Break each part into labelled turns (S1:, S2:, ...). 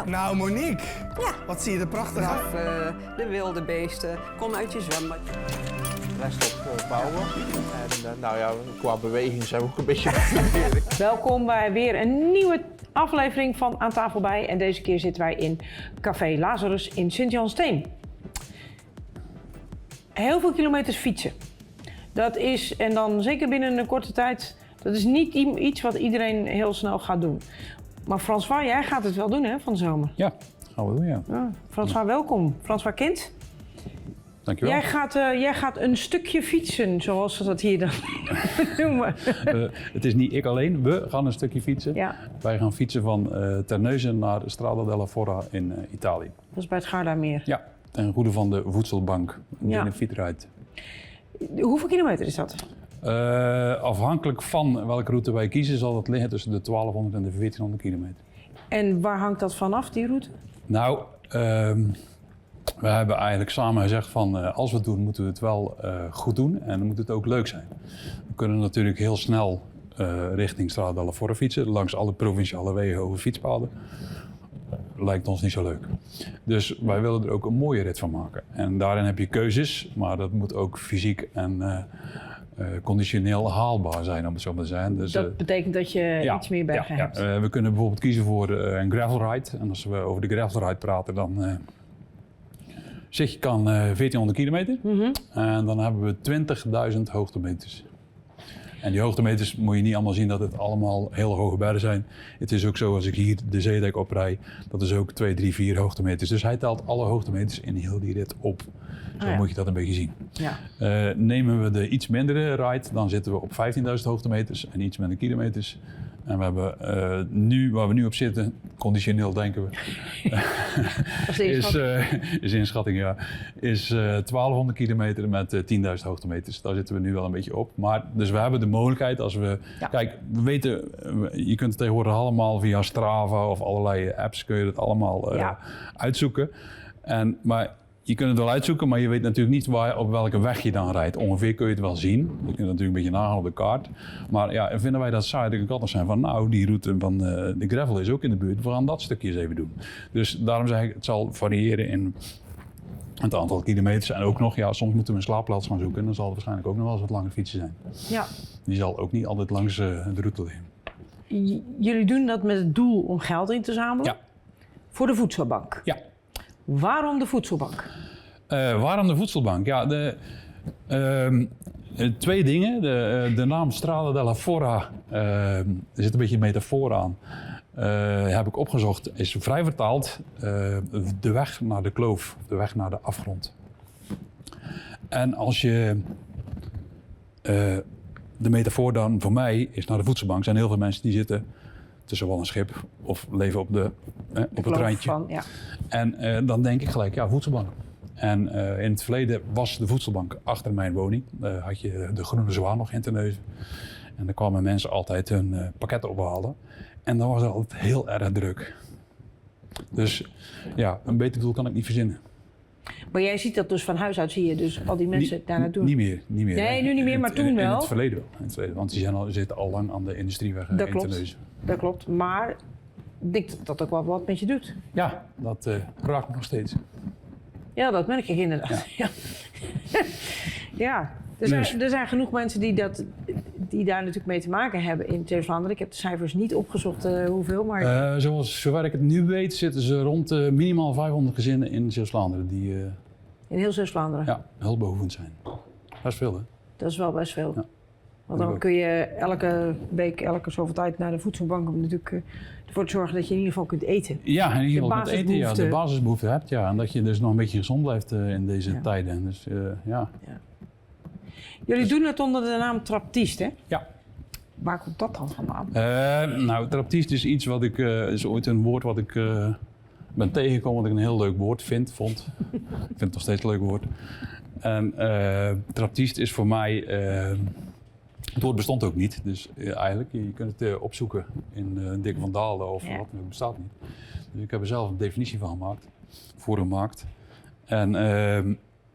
S1: Nou, Monique.
S2: Ja.
S1: Wat zie je er prachtig uit.
S2: Draf, de wilde beesten. Kom uit je zwembad.
S3: Rest op bouwen. En nou ja, qua beweging zijn we ook een beetje...
S4: Welkom bij weer een nieuwe aflevering van Aan Tafel Bij. En deze keer zitten wij in Café Lazarus in Sint-Jan-Steen. Heel veel kilometers fietsen. Dat is, en dan zeker binnen een korte tijd, dat is niet iets wat iedereen heel snel gaat doen. Maar François, jij gaat het wel doen hè, van de zomer?
S5: Ja, gaan we doen, ja.
S4: Ja, François, welkom. François Kind.
S5: Dankjewel.
S4: Jij gaat een stukje fietsen, zoals ze dat hier dan noemen.
S5: Het is niet ik alleen, we gaan een stukje fietsen.
S4: Ja.
S5: Wij gaan fietsen van Terneuzen naar Strada della Fora in Italië.
S4: Dat is bij het Gardameer.
S5: Ja, ten goede van de voedselbank,
S4: Ja.
S5: in de fietsrijd.
S4: Hoeveel kilometer is dat?
S5: Afhankelijk van welke route wij kiezen zal dat liggen tussen de 1200 en de 1400 kilometer.
S4: En waar hangt dat vanaf, die route?
S5: Nou, we hebben eigenlijk samen gezegd van als we het doen, moeten we het wel goed doen en dan moet het ook leuk zijn. We kunnen natuurlijk heel snel richting Strada della Fora fietsen, langs alle provinciale wegen over fietspaden. Lijkt ons niet zo leuk. Dus wij willen er ook een mooie rit van maken. En daarin heb je keuzes, maar dat moet ook fysiek en conditioneel haalbaar zijn, om het zo maar te zeggen. Dus,
S4: Dat betekent dat je iets meer bergen hebt.
S5: we kunnen bijvoorbeeld kiezen voor een gravelride. En als we over de gravelride praten, dan zeg je kan 1400 kilometer. En dan hebben we 20.000 hoogtemeters. En die hoogtemeters moet je niet allemaal zien dat het allemaal heel hoge bergen zijn. Het is ook zo als ik hier de zeedijk oprij, dat is ook 2, 3, 4 hoogtemeters. Dus hij telt alle hoogtemeters in heel die rit op. Zo moet je dat een beetje zien.
S4: Ja.
S5: Nemen we de iets mindere ride, dan zitten we op 15.000 hoogtemeters en iets minder kilometers. En we hebben nu, waar we nu op zitten, conditioneel denken we, is inschatting, ja, is 1200 kilometer met 10.000 hoogtemeters. Daar zitten we nu wel een beetje op. Maar dus we hebben de mogelijkheid als we, kijk, we weten, je kunt het tegenwoordig allemaal via Strava of allerlei apps kun je het allemaal uitzoeken. Maar je kunt het wel uitzoeken, maar je weet natuurlijk niet op welke weg je dan rijdt. Ongeveer kun je het wel zien. Je kunt het natuurlijk een beetje nagaan op de kaart. Maar ja, vinden wij dat saai, dat kan toch zijn van nou, die route van de gravel is ook in de buurt. We gaan dat stukje eens even doen. Dus daarom zeg ik, het zal variëren in het aantal kilometers. En ook nog, soms moeten we een slaapplaats gaan zoeken. En dan zal het waarschijnlijk ook nog wel eens wat langer fietsen zijn.
S4: Ja.
S5: Die zal ook niet altijd langs de route liggen.
S4: Jullie doen dat met het doel om geld in te zamelen?
S5: Ja.
S4: Voor de voedselbank?
S5: Ja.
S4: Waarom de voedselbank?
S5: Waarom de voedselbank? Ja, twee dingen. De naam Strada della Fora, er zit een beetje een metafoor aan. Heb ik opgezocht, is vrij vertaald de weg naar de kloof, de weg naar de afgrond. En als je de metafoor dan voor mij is naar de voedselbank, zijn heel veel mensen die zitten tussen wal en schip of leven op het randje. En dan denk ik gelijk, voedselbank. En in het verleden was de voedselbank achter mijn woning. Had je de Groene Zwaan nog in Terneuzen. En daar kwamen mensen altijd hun pakketten ophalen. En dan was het altijd heel erg druk. Dus een beter doel kan ik niet verzinnen.
S4: Maar jij ziet dat dus van huis uit, zie je dus al die mensen daar naartoe?
S5: Niet meer.
S4: Nee, nu niet meer, maar toen wel?
S5: In het verleden wel. Want die zitten al lang aan de industrieweg in Terneuzen.
S4: Dat klopt, maar ik denk dat dat ook wel wat met je doet.
S5: Ja, dat raakt me nog steeds.
S4: Ja, dat merk ik inderdaad. Ja. Er zijn genoeg mensen die daar natuurlijk mee te maken hebben in Zeeuws-Vlaanderen. Ik heb de cijfers niet opgezocht hoeveel, maar...
S5: Zover ik het nu weet zitten ze rond minimaal 500 gezinnen in Zeeuws-Vlaanderen die...
S4: in heel Zeeuws-Vlaanderen?
S5: Ja, hulpbehoevend zijn. Dat is veel, hè?
S4: Dat is wel best veel. Ja. Want dan
S5: ook.
S4: kun je elke week, elke zoveel tijd naar de voedselbank om natuurlijk ervoor te zorgen dat je in ieder geval kunt eten.
S5: Ja, in ieder geval kunt eten, de basisbehoeften hebt. Ja, en dat je dus nog een beetje gezond blijft in deze tijden. Dus
S4: Jullie doen het onder de naam Traptiste, hè?
S5: Ja.
S4: Waar komt dat dan vandaan?
S5: Traptiste is iets wat ik, is ooit een woord wat ik ben tegengekomen, wat ik een heel leuk woord vond. Ik vind het nog steeds een leuk woord. En Traptiste is voor mij, het woord bestond ook niet. Dus eigenlijk, je kunt het opzoeken in Dick van Dalen of wat, het bestaat niet. Dus ik heb er zelf een definitie van gemaakt. En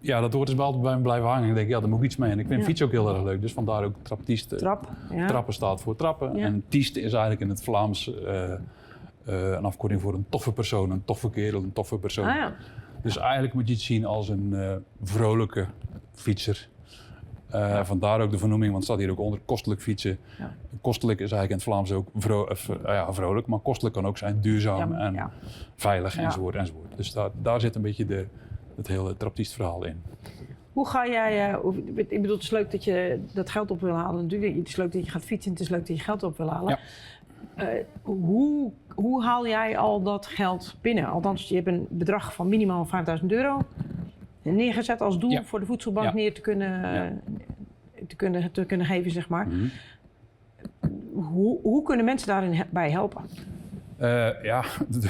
S5: dat woord is wel altijd bij me blijven hangen. Ik denk, daar moet ik iets mee. En ik vind fiets ook heel erg leuk. Dus vandaar ook Traptiste.
S4: Trap, ja.
S5: Trappen staat voor trappen.
S4: Ja.
S5: En tieste is eigenlijk in het Vlaams een afkorting voor een toffe persoon, een toffe kerel, een toffe persoon.
S4: Ah, ja.
S5: Dus eigenlijk moet je het zien als een vrolijke fietser. Vandaar ook de vernoeming, want het staat hier ook onder, kostelijk fietsen.
S4: Ja.
S5: Kostelijk is eigenlijk in het Vlaams ook vrolijk, maar kostelijk kan ook zijn duurzaam en veilig enzovoort. Dus daar zit een beetje het hele traptistverhaal in.
S4: Hoe ga jij, ik bedoel, het is leuk dat je dat geld op wil halen natuurlijk. Het is leuk dat je gaat fietsen, het is leuk dat je geld op wil halen.
S5: Ja.
S4: Hoe haal jij al dat geld binnen? Althans, je hebt een bedrag van minimaal €5.000 neergezet als doel voor de voedselbank neer te kunnen geven, zeg maar.
S5: Mm-hmm.
S4: Hoe kunnen mensen daarin bij helpen?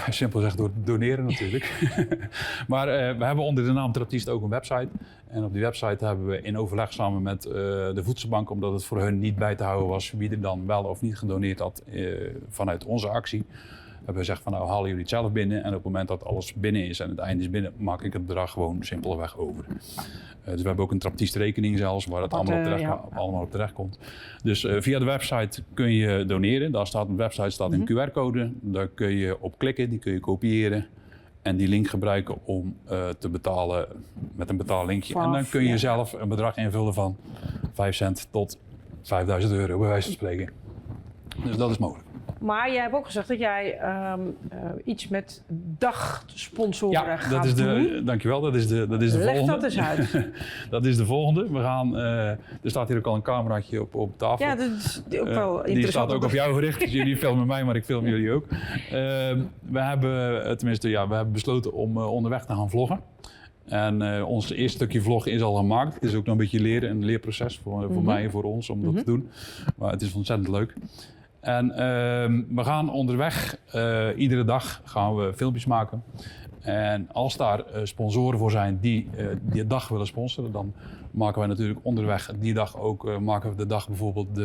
S5: Simpel gezegd door doneren natuurlijk. Maar we hebben onder de naam Traptist ook een website. En op die website hebben we in overleg samen met de voedselbank, omdat het voor hun niet bij te houden was wie er dan wel of niet gedoneerd had vanuit onze actie, hebben we gezegd van nou halen jullie het zelf binnen en op het moment dat alles binnen is en het einde is binnen, maak ik het bedrag gewoon simpelweg over. Dus we hebben ook een Traptist-rekening zelfs, waar het allemaal op terecht komt. Dus via de website kun je doneren. Daar staat een website, staat een QR-code. Daar kun je op klikken, die kun je kopiëren. En die link gebruiken om te betalen met een betaallinkje. En dan kun je zelf een bedrag invullen van 5 cent tot €5.000, bij wijze van spreken. Dus dat is mogelijk.
S4: Maar jij hebt ook gezegd dat jij iets met dagsponsoren gaat doen.
S5: Dankjewel, dat is de volgende.
S4: Leg dat eens uit.
S5: Dat is de volgende. We gaan, er staat hier ook al een cameraatje op tafel.
S4: Ja, dat is ook wel interessant.
S5: Die staat ook op jou gericht, dus jullie filmen mij, maar ik film jullie ook. We hebben besloten om onderweg te gaan vloggen. En ons eerste stukje vloggen is al gemaakt. Het is ook nog een beetje een leerproces voor mij en voor ons om dat te doen. Maar het is ontzettend leuk. En we gaan onderweg, iedere dag gaan we filmpjes maken. En als daar sponsoren voor zijn die die dag willen sponsoren, dan maken wij natuurlijk onderweg die dag ook, maken we de dag bijvoorbeeld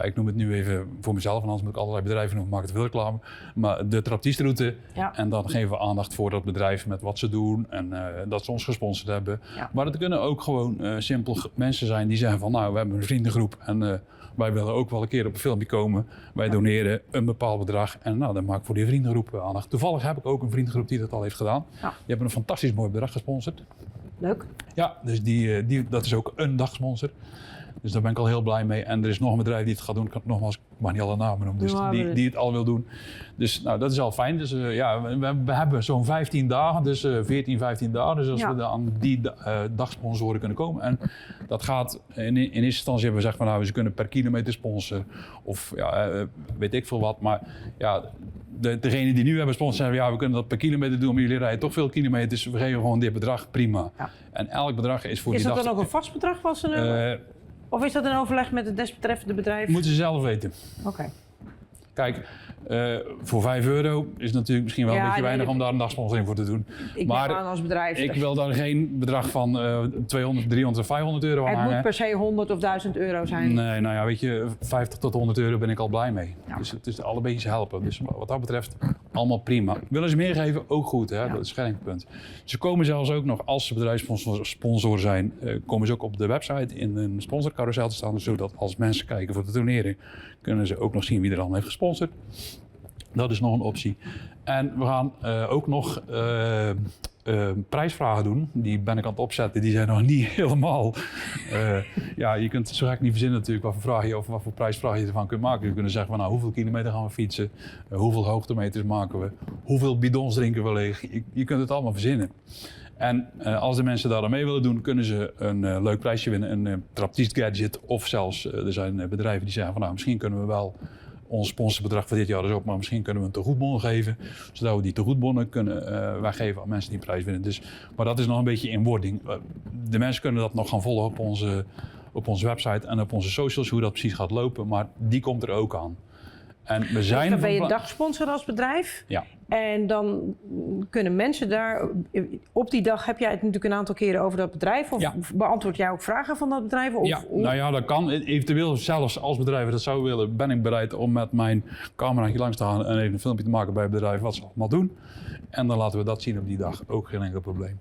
S5: ik noem het nu even voor mezelf, want anders moet ik allerlei bedrijven noemen, maak het veel reclame. Maar de Traptistroute. Ja. En dan geven we aandacht voor dat bedrijf met wat ze doen en dat ze ons gesponsord hebben. Ja. Maar het kunnen ook gewoon simpel mensen zijn die zeggen van nou, we hebben een vriendengroep en wij willen ook wel een keer op een filmpje komen. Wij doneren een bepaald bedrag en nou, dan maak ik voor die vriendengroep aandacht. Toevallig heb ik ook een vriendengroep die dat al heeft gedaan. Ja. Die hebben een fantastisch mooi bedrag gesponsord.
S4: Leuk.
S5: Ja, dus dat is ook een dagsponsor. Dus daar ben ik al heel blij mee. En er is nog een bedrijf die het gaat doen. Ik mag niet alle namen noemen. Dus die het al wil doen. Dus nou, dat is al fijn. Dus we hebben zo'n 15 dagen. Dus 14, 15 dagen. Dus als we aan die dagsponsoren kunnen komen. En dat gaat in eerste instantie hebben we gezegd van nou, ze kunnen per kilometer sponsoren. Of weet ik veel wat. Maar ja, degene die nu hebben sponsoren zeggen we kunnen dat per kilometer doen. Maar jullie rijden toch veel kilometers. We geven gewoon dit bedrag. Prima. Ja. En elk bedrag is voor die dag.
S4: Is dat dan ook een vast bedrag? Of is dat een overleg met het desbetreffende bedrijf?
S5: Moeten ze zelf weten.
S4: Oké.
S5: Kijk, voor €5 is natuurlijk misschien wel een beetje weinig om daar een dagsponsoring voor te doen.
S4: Ik maar aan als bedrijf.
S5: Ik wil daar geen bedrag van 200, 300 of €500 aan hangen.
S4: Het moet per se 100 of €1000 zijn.
S5: Nee, nou ja, weet je, €50 tot €100 ben ik al blij mee. Ja. Dus het is alle beetjes helpen. Dus wat dat betreft, allemaal prima. Willen ze meer geven? Ook goed, hè? Ja. Dat is geen punt. Ze komen zelfs ook nog, als ze bedrijfssponsor zijn, komen ze ook op de website in een sponsorcarousel te staan. Zodat als mensen kijken voor de donering, kunnen ze ook nog zien wie er allemaal heeft gesponsord. Dat is nog een optie. En we gaan ook nog prijsvragen doen. Die ben ik aan het opzetten. Die zijn nog niet helemaal... je kunt het zo gek niet verzinnen natuurlijk wat voor prijsvragen je ervan kunt maken. Je kunt zeggen van nou, hoeveel kilometer gaan we fietsen? Hoeveel hoogtemeters maken we? Hoeveel bidons drinken we leeg? Je kunt het allemaal verzinnen. En als de mensen daar aan mee willen doen, kunnen ze een leuk prijsje winnen. Een Traptist gadget. Of zelfs, er zijn bedrijven die zeggen van nou, misschien kunnen we wel... Ons sponsorbedrag voor dit jaar is op, maar misschien kunnen we een tegoedbon geven. Zodat we die tegoedbonnen kunnen weggeven aan mensen die prijs winnen. Dus, maar dat is nog een beetje in wording. De mensen kunnen dat nog gaan volgen op onze website en op onze socials, hoe dat precies gaat lopen. Maar die komt er ook aan. En we zijn
S4: dus dan ben je dagsponsor als bedrijf.
S5: Ja.
S4: En dan kunnen mensen daar... Op die dag heb jij het natuurlijk een aantal keren over dat bedrijf. Of
S5: Ja.
S4: beantwoord jij ook vragen van dat bedrijf? Of,
S5: Ja, nou ja, dat kan. Eventueel, zelfs als bedrijven dat zouden willen, ben ik bereid om met mijn cameraatje langs te gaan en even een filmpje te maken bij het bedrijf wat ze allemaal doen. En dan laten we dat zien op die dag. Ook geen enkel probleem.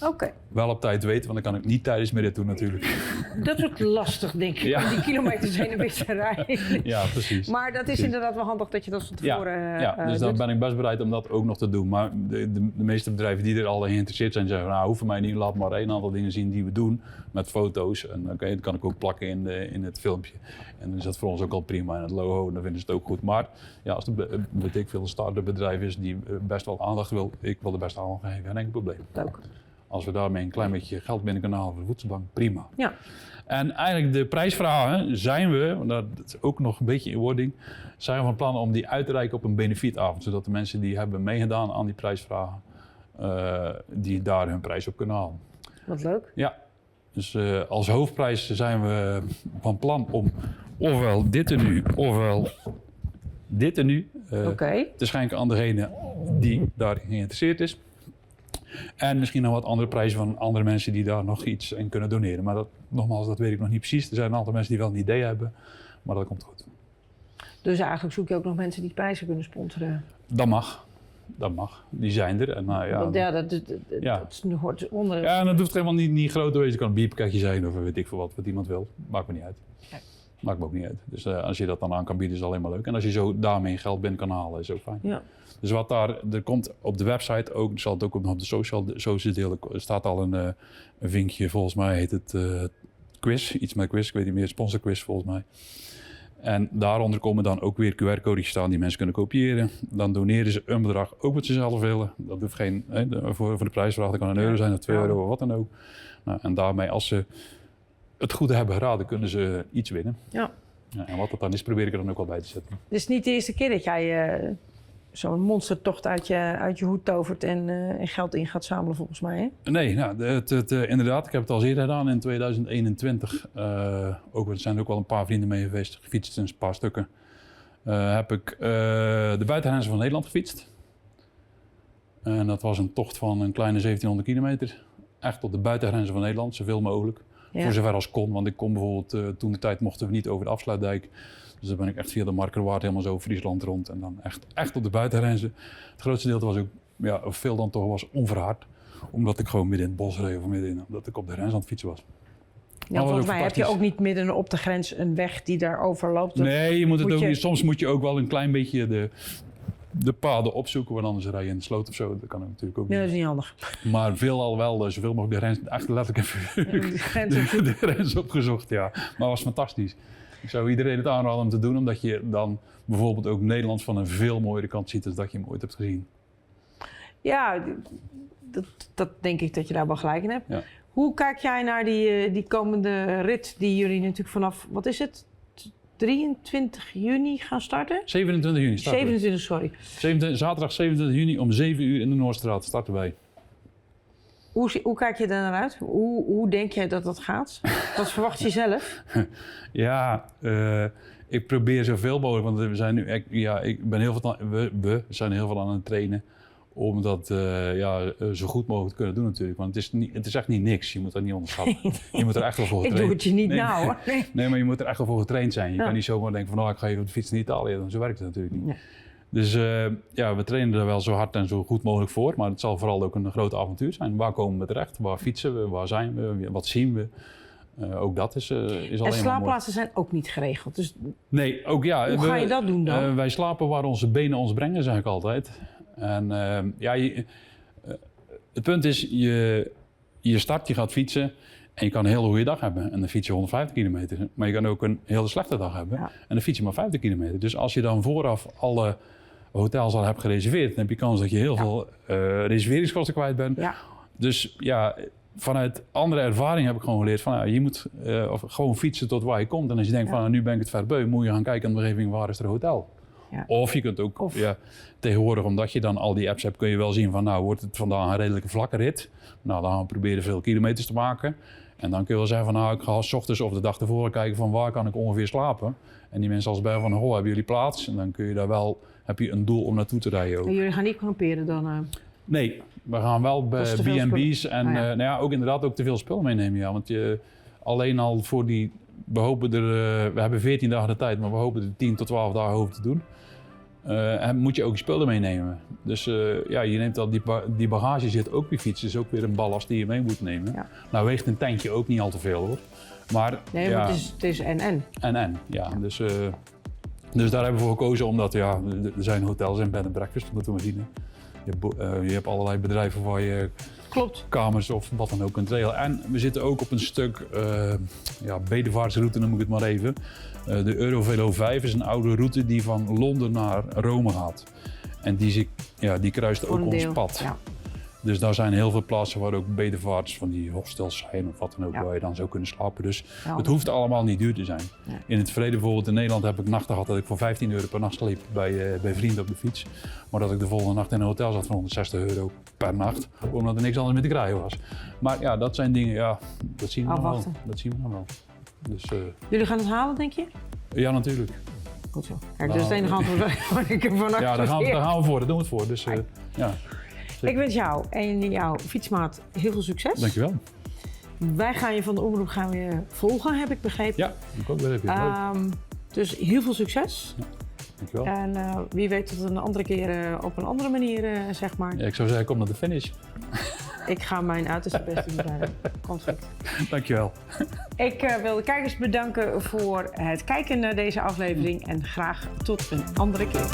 S4: Oké.
S5: Wel op tijd weten, want dan kan ik niet tijdens mijn rit doen natuurlijk.
S4: Dat wordt lastig, denk ik.
S5: Ja.
S4: Om die kilometers heen en weer te rijden.
S5: Ja, precies.
S4: Maar dat is inderdaad wel handig dat je dat van tevoren
S5: Ja, dus dan
S4: doet.
S5: ben ik best bereid om dat ook nog te doen. Maar de meeste bedrijven die er al in geïnteresseerd zijn, zeggen nou, hoeven mij niet, laat maar een aantal dingen zien die we doen met foto's. En oké, dat kan ik ook plakken in het filmpje. En dan is dat voor ons ook al prima in het logo en dan vinden ze het ook goed. Maar ja, als er weet ik veel een start-up bedrijf is die best wel aandacht wil, ik wil er best aandacht geven, geen enkel probleem.
S4: Ook.
S5: Als we daarmee een klein beetje geld binnen kunnen halen voor de voedselbank, prima.
S4: Ja.
S5: En eigenlijk de prijsvragen zijn we, want dat is ook nog een beetje in wording, zijn we van plan om die uit te reiken op een benefietavond. Zodat de mensen die hebben meegedaan aan die prijsvragen, die daar hun prijs op kunnen halen.
S4: Wat leuk.
S5: Ja, dus als hoofdprijs zijn we van plan om ofwel dit tenue, ofwel dit tenue
S4: Oké.
S5: te schenken aan degene die daarin geïnteresseerd is. En misschien nog wat andere prijzen van andere mensen die daar nog iets in kunnen doneren. Maar dat, nogmaals, dat weet ik nog niet precies. Er zijn een aantal mensen die wel een idee hebben, maar dat komt goed.
S4: Dus eigenlijk zoek je ook nog mensen die prijzen kunnen sponsoren.
S5: Dat mag. Dat mag. Die zijn er. En, ja,
S4: Dat hoort onder.
S5: ja, en dat hoeft helemaal niet groot te wezen. Het kan een bierpakketje zijn of weet ik veel wat iemand wil. Maakt me niet uit.
S4: Ja.
S5: Maakt me ook niet uit. Dus als je dat dan aan kan bieden, is alleen maar leuk. En als je zo daarmee geld binnen kan halen, is ook fijn.
S4: Ja.
S5: Dus wat er komt op de website ook, er zal het ook op de social delen, er staat al een vinkje, volgens mij heet het quiz, iets met quiz, ik weet niet meer, sponsorquiz volgens mij. En daaronder komen dan ook weer QR-codes staan die mensen kunnen kopiëren. Dan doneren ze een bedrag, ook wat ze zelf willen. Dat hoeft geen, voor de prijsvraag, dat kan een euro zijn of 2 euro of wat dan ook. Nou, en daarmee, als ze het goed hebben geraden, kunnen ze iets winnen.
S4: Ja.
S5: Ja, en wat dat dan is, probeer ik er dan ook wel bij te zetten.
S4: Het is niet de eerste keer dat jij zo'n monstertocht uit je hoed tovert en geld in gaat zamelen, volgens mij. Hè?
S5: Nee, nou, inderdaad. Ik heb het al eerder gedaan in 2021. Er zijn ook wel een paar vrienden mee geweest, gefietst een paar stukken. Heb ik de buitengrenzen van Nederland gefietst. En dat was een tocht van een kleine 1700 kilometer. Echt op de buitengrenzen van Nederland, zoveel mogelijk.
S4: Ja.
S5: Voor zover als kon, want ik kon bijvoorbeeld, toen de tijd mochten we niet over de Afsluitdijk. Dus dan ben ik echt via de Markerwaard helemaal zo Friesland rond en dan echt op de buitengrenzen. Het grootste deel was ook, ja, veel dan toch was onverhard. Omdat ik gewoon midden in het bos reed of omdat ik op de grens aan het fietsen was.
S4: Ja, volgens mij heb je ook niet midden op de grens een weg die daar overloopt.
S5: Nee, je moet het ook niet. Soms moet je ook wel een klein beetje de paden opzoeken, want anders rij je in de sloot of zo. Dat kan ook natuurlijk ook
S4: Nee, dat
S5: niet.
S4: is niet handig.
S5: Maar veelal wel, zoveel mogelijk de grens, echt letterlijk even
S4: De grens opzoeken.
S5: de grens opgezocht, ja. Maar het was fantastisch. Ik zou iedereen het aanraden om te doen, omdat je dan bijvoorbeeld ook Nederland van een veel mooiere kant ziet dan dat je hem ooit hebt gezien.
S4: Ja, dat denk ik dat je daar wel gelijk in hebt.
S5: Ja.
S4: Hoe kijk jij naar die komende rit die jullie natuurlijk vanaf, wat is het, 23 juni gaan starten?
S5: 27 juni starten we.
S4: 27, sorry.
S5: Zaterdag 27 juni om 7 uur in de Noordstraat starten wij.
S4: Hoe kijk je daar naar uit? Hoe denk jij dat dat gaat? Wat verwacht je zelf?
S5: Ja, ik probeer zoveel mogelijk, want we zijn nu, ik ben heel veel we zijn heel veel aan het trainen om dat zo goed mogelijk te kunnen doen natuurlijk. Want het is echt niet niks, je moet dat niet onderschatten. Je moet er echt wel voor
S4: Ik
S5: getraind.
S4: doe het je niet nou hoor.
S5: Nee, maar je moet er echt wel voor getraind zijn. Je
S4: Ja.
S5: kan niet zomaar denken van ik ga even op de fiets naar Italië, dan zo werkt het natuurlijk niet.
S4: Nee.
S5: Dus we trainen er wel zo hard en zo goed mogelijk voor, maar het zal vooral ook een groot avontuur zijn. Waar komen we terecht? Waar fietsen we? Waar zijn we? Wat zien we? Ook dat is alleen maar mooi.
S4: En slaapplaatsen zijn ook niet geregeld. Dus
S5: Nee, ook ja.
S4: hoe ga je dat doen dan?
S5: Wij slapen waar onze benen ons brengen, zeg ik altijd. En het punt is, je start, je gaat fietsen en je kan een hele goede dag hebben. En dan fiets je 150 kilometer. Maar je kan ook een hele slechte dag hebben.
S4: Ja.
S5: En dan fiets je maar 50 kilometer. Dus als je dan vooraf alle hotels al hebt gereserveerd, dan heb je kans dat je heel veel reserveringskosten kwijt bent.
S4: Ja.
S5: Dus ja, vanuit andere ervaring heb ik gewoon geleerd van je moet gewoon fietsen tot waar je komt. En als je denkt van nu ben ik het ver beu, moet je gaan kijken aan de omgeving waar is er een hotel.
S4: Ja.
S5: Of je kunt ook tegenwoordig, omdat je dan al die apps hebt, kun je wel zien van wordt het vandaag een redelijke vlakke rit. Nou, dan gaan we proberen veel kilometers te maken. En dan kun je wel zeggen van ik ga 's ochtends of de dag tevoren kijken van waar kan ik ongeveer slapen. En die mensen als bij van hebben jullie plaats? En dan kun je daar wel heb je een doel om naartoe te rijden ook.
S4: En jullie gaan niet kamperen dan?
S5: Nee, we gaan wel bij
S4: Dat is te veel
S5: B&B's en
S4: spullen.
S5: nou ja, ook inderdaad ook te veel spullen meenemen. Ja, want alleen al voor die, we hebben 14 dagen de tijd, maar we hopen er 10 tot 12 dagen over te doen. En moet je ook je spullen meenemen. Dus ja, je neemt al die bagage zit ook weer fiets, is ook weer een ballast die je mee moet nemen.
S4: Ja.
S5: Nou weegt een tentje ook niet al te veel hoor. Maar,
S4: Nee,
S5: ja,
S4: maar het is en.
S5: en, ja. Dus daar hebben we voor gekozen, omdat ja, er zijn hotels en bed and breakfast, dat moeten we maar zien. Hè. Je hebt allerlei bedrijven waar je
S4: Klopt.
S5: kamers of wat dan ook kunt regelen. En we zitten ook op een stuk bedevaartsroute, noem ik het maar even. De Eurovelo 5 is een oude route die van Londen naar Rome gaat. En die kruist
S4: Voor
S5: ook
S4: een
S5: ons
S4: deel,
S5: pad.
S4: ja.
S5: Dus daar zijn heel veel plaatsen waar ook bedevaarts van die hostels zijn of wat dan ook,
S4: Ja.
S5: waar je dan zou kunnen slapen. Dus
S4: Ja.
S5: het hoeft allemaal niet duur te zijn.
S4: Nee.
S5: In het verleden bijvoorbeeld in Nederland heb ik nachten gehad dat ik voor €15 per nacht sliep bij vrienden op de fiets. Maar dat ik de volgende nacht in een hotel zat van €160 per nacht, omdat er niks anders meer te krijgen was. Maar ja, dat zijn dingen, ja, dat zien we dan wel.
S4: Afwachten.
S5: Dat zien we dan wel. Dus
S4: Jullie gaan het halen, denk je?
S5: ja, natuurlijk.
S4: Goed zo. Kijk, dat is het enige antwoord waar ik ervan
S5: Ja, daar gaan we voor, daar doen we het voor. Dus ja,
S4: Ik wens jou en jouw fietsmaat heel veel succes.
S5: dankjewel.
S4: Wij gaan je van de omroep volgen, heb ik begrepen.
S5: Ja, ik ook weer even. Leuk.
S4: Dus heel veel succes.
S5: Dankjewel.
S4: En wie weet tot een andere keer op een andere manier, zeg maar.
S5: Ja, ik zou zeggen, kom naar de finish.
S4: Ik ga mijn uiterste best doen. Komt goed.
S5: Dankjewel.
S4: Ik wil de kijkers bedanken voor het kijken naar deze aflevering en graag tot een andere keer.